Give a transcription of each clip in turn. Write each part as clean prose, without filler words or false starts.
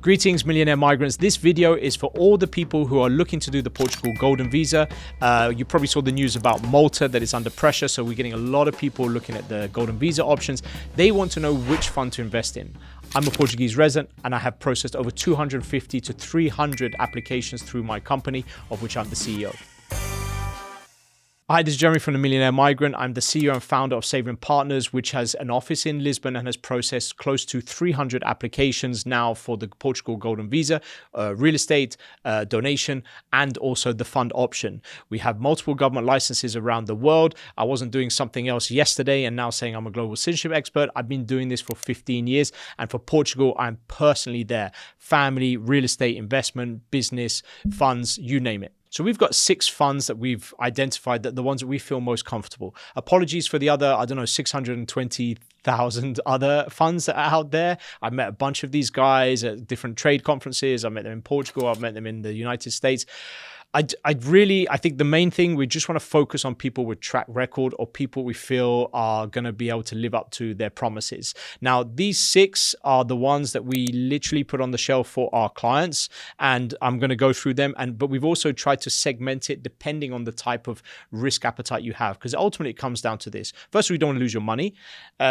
Greetings, Millionaire Migrants. This video is for all the people who are looking to do the Portugal Golden Visa. You probably saw the news about Malta that is under pressure, so we're getting a lot of people looking at the Golden Visa options. They want to know which fund to invest in. I'm a Portuguese resident and I have processed over 250 to 300 applications through my company, of which I'm the CEO. Hi, this is Jeremy from the Millionaire Migrant. I'm the CEO and founder of Saving Partners, which has an office in Lisbon and has processed close to 300 applications now for the Portugal Golden Visa, real estate, donation, and also the fund option. We have multiple government licenses around the world. I wasn't doing something else yesterday and now saying I'm a global citizenship expert. I've been doing this for 15 years. And for Portugal, I'm personally there. Family, real estate, investment, business, funds, you name it. So we've got 6 funds that we've identified that the ones that we feel most comfortable. Apologies for the other, 620,000 other funds that are out there. I've met a bunch of these guys at different trade conferences. I've met them in Portugal. I've met them in the United States. I think the main thing, we just want to focus on people with track record or people we feel are going to be able to live up to their promises. Now, these 6 are the ones that we literally put on the shelf for our clients, and I'm going to go through them. But we've also tried to segment it depending on the type of risk appetite you have, because ultimately it comes down to this. First, we don't want to lose your money.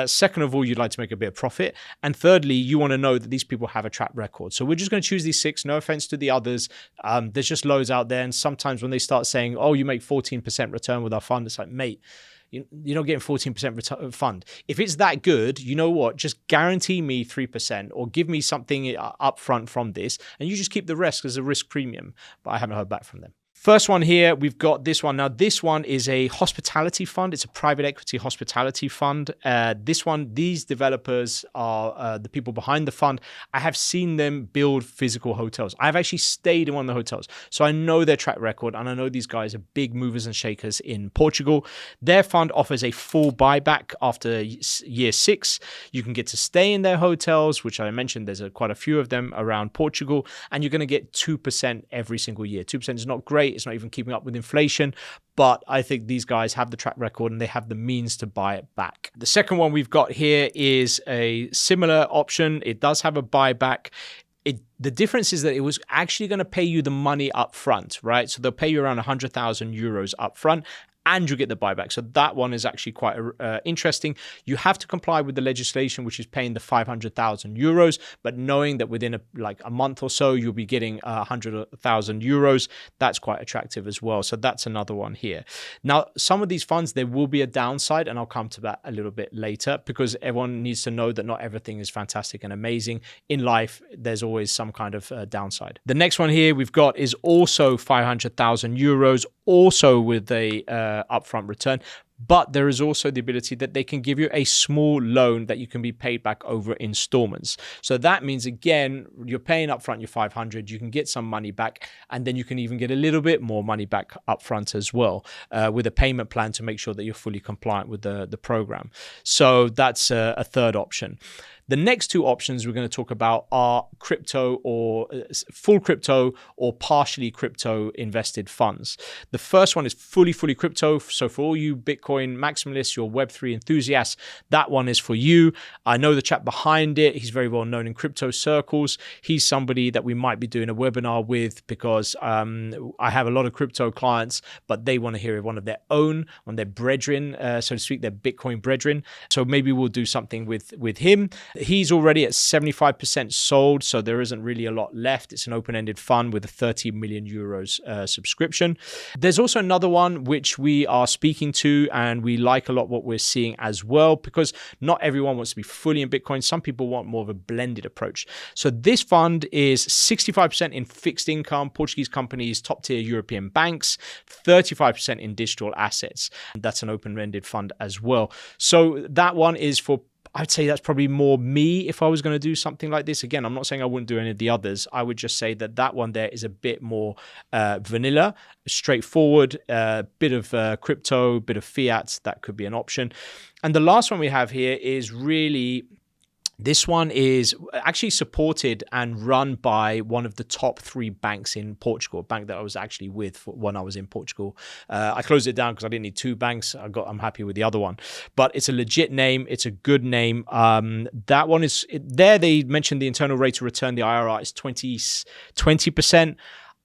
Second of all, you'd like to make a bit of profit. And thirdly, you want to know that these people have a track record. So we're just going to choose these 6. No offense to the others. There's just loads out there. And sometimes when they start saying, oh, you make 14% return with our fund, it's like, mate, you're not getting 14% return fund. If it's that good, you know what? Just guarantee me 3% or give me something upfront from this, and you just keep the rest as a risk premium. But I haven't heard back from them. First one here, we've got this one. Now, this one is a hospitality fund. It's a private equity hospitality fund. These developers are the people behind the fund. I have seen them build physical hotels. I've actually stayed in one of the hotels. So I know their track record, and I know these guys are big movers and shakers in Portugal. Their fund offers a full buyback after year 6. You can get to stay in their hotels, which I mentioned, there's quite a few of them around Portugal, and you're going to get 2% every single year. 2% is not great. It's not even keeping up with inflation, but I think these guys have the track record and they have the means to buy it back. The second one we've got here is a similar option. It does have a buyback. The difference is that it was actually going to pay you the money up front, right? So they'll pay you around 100,000 euros up front, and you get the buyback. So that one is actually quite interesting. You have to comply with the legislation, which is paying the 500,000 euros, but knowing that within a month or so, you'll be getting 100,000 euros. That's quite attractive as well. So that's another one here. Now, some of these funds, there will be a downside, and I'll come to that a little bit later, because everyone needs to know that not everything is fantastic and amazing. In life, there's always some kind of downside. The next one here we've got is also 500,000 euros, also with a upfront return, but there is also the ability that they can give you a small loan that you can be paid back over installments. So that means, again, you're paying upfront your 500, you can get some money back, and then you can even get a little bit more money back upfront as well, with a payment plan to make sure that you're fully compliant with the program. So that's a third option. The next 2 options we're going to talk about are crypto or full crypto or partially crypto invested funds. The first one is fully crypto. So for all you Bitcoin maximalists, your Web3 enthusiasts, that one is for you. I know the chap behind it. He's very well known in crypto circles. He's somebody that we might be doing a webinar with, because I have a lot of crypto clients, but they want to hear one of their own, on their brethren, so to speak, their Bitcoin brethren. So maybe we'll do something with him. He's already at 75% sold, so there isn't really a lot left. It's an open-ended fund with a 30 million euros subscription. There's also another one which we are speaking to, and we like a lot what we're seeing as well, because not everyone wants to be fully in Bitcoin. Some people want more of a blended approach. So this fund is 65% in fixed income, Portuguese companies, top-tier European banks, 35% in digital assets. That's an open-ended fund as well. So that one is for, I'd say that's probably more me if I was going to do something like this. Again, I'm not saying I wouldn't do any of the others. I would just say that one there is a bit more vanilla, straightforward, bit of crypto, bit of fiat. That could be an option. And the last one we have here is really This one is actually supported and run by one of the top 3 banks in Portugal, a bank that I was actually with when I was in Portugal. I closed it down because I didn't need 2 banks. I'm happy with the other one. But it's a legit name. It's a good name. That one is there. They mentioned the internal rate of return, the IRR, is 20%.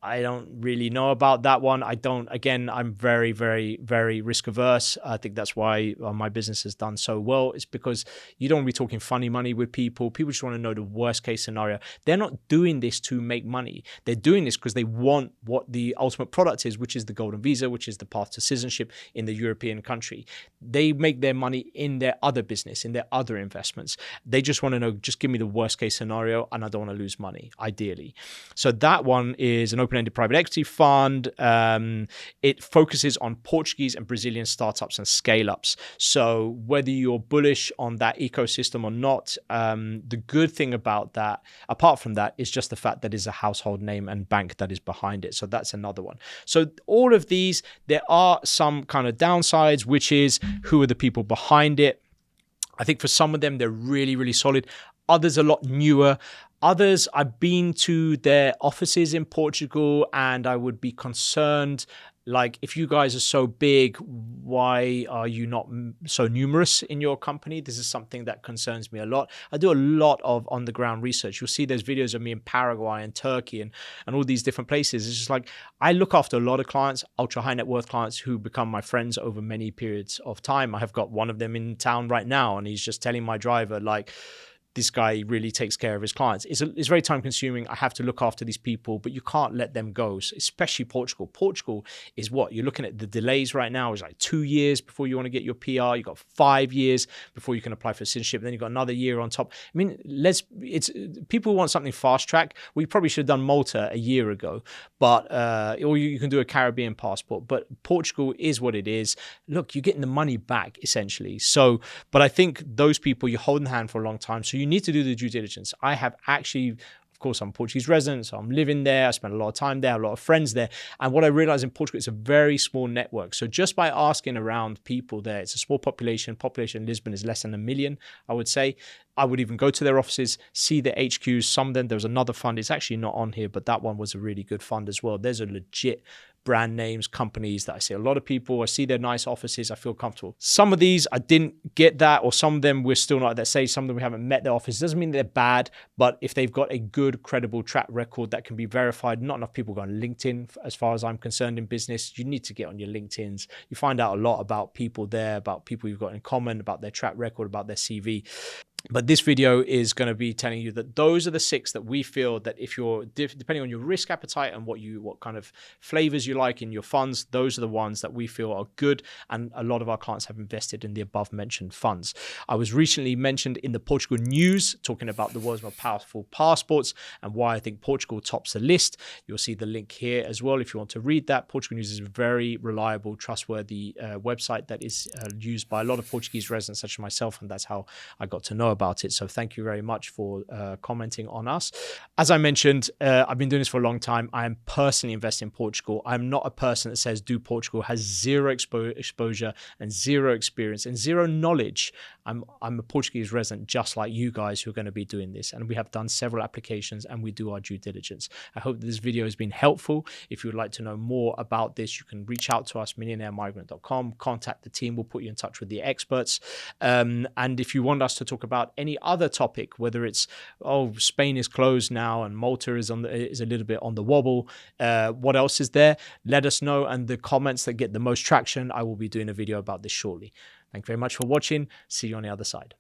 I don't really know about that one. I'm very, very, very risk averse. I think that's why my business has done so well. It's because you don't want to be talking funny money with people. People just want to know the worst case scenario. They're not doing this to make money. They're doing this because they want what the ultimate product is, which is the Golden Visa, which is the path to citizenship in the European country. They make their money in their other business, in their other investments. They just want to know, just give me the worst case scenario and I don't want to lose money, ideally. So that one is an open-ended private equity fund. It focuses on Portuguese and Brazilian startups and scale-ups. So whether you're bullish on that ecosystem or not, the good thing about that, apart from that, is just the fact that it's a household name and bank that is behind it. So that's another one. So all of these, there are some kind of downsides, which is who are the people behind it. I think for some of them, they're really, really solid. Others a lot newer. Others, I've been to their offices in Portugal and I would be concerned, like, if you guys are so big, why are you not so numerous in your company? This is something that concerns me a lot. I do a lot of on-the-ground research. You'll see there's videos of me in Paraguay and Turkey and all these different places. It's just like, I look after a lot of clients, ultra high net worth clients who become my friends over many periods of time. I have got one of them in town right now and he's just telling my driver, like, this guy really takes care of his clients. It's very time consuming. I have to look after these people, but you can't let them go, especially Portugal. Portugal is what you're looking at. The delays right now is like 2 years before you want to get your PR. You've got 5 years before you can apply for citizenship. Then you've got another year on top. I mean, people want something fast track. We probably should have done Malta a year ago, but or you can do a Caribbean passport. But Portugal is what it is. Look, you're getting the money back essentially. So, but I think those people, you're holding the hand for a long time. So you need to do the due diligence. I have actually, of course, I'm a Portuguese resident, so I'm living there. I spend a lot of time there, a lot of friends there. And what I realized in Portugal, it's a very small network. So just by asking around people there, it's a small population. Population in Lisbon is less than 1 million, I would say. I would even go to their offices, see their HQs. Some of them, there was another fund. It's actually not on here, but that one was a really good fund as well. There's a legit brand names, companies that I see a lot of people. I see their nice offices. I feel comfortable. Some of these, I didn't get that, or some of them we're still not at that stage. Some of them we haven't met their office. Doesn't mean they're bad, but if they've got a good, credible track record that can be verified, not enough people go on LinkedIn, as far as I'm concerned in business. You need to get on your LinkedIns. You find out a lot about people there, about people you've got in common, about their track record, about their CV. But this video is going to be telling you that those are the 6 that we feel that if you're, depending on your risk appetite and what kind of flavors you like in your funds, those are the ones that we feel are good. And a lot of our clients have invested in the above mentioned funds. I was recently mentioned in the Portugal news talking about the world's most powerful passports and why I think Portugal tops the list. You'll see the link here as well if you want to read that. Portugal news is a very reliable, trustworthy website that is used by a lot of Portuguese residents such as myself, and that's how I got to know about it. So thank you very much for commenting on us. As I mentioned, I've been doing this for a long time. I am personally investing in Portugal. I'm not a person that says do Portugal, has zero exposure and zero experience and zero knowledge. I'm a Portuguese resident just like you guys who are going to be doing this, and we have done several applications and we do our due diligence. I hope this video has been helpful. If you would like to know more about this, you can reach out to us, millionairemigrant.com, contact the team. We'll put you in touch with the experts. And if you want us to talk about any other topic, whether it's, Spain is closed now and Malta is a little bit on the wobble, what else is there? Let us know, and the comments that get the most traction, I will be doing a video about this shortly. Thank you very much for watching. See you on the other side.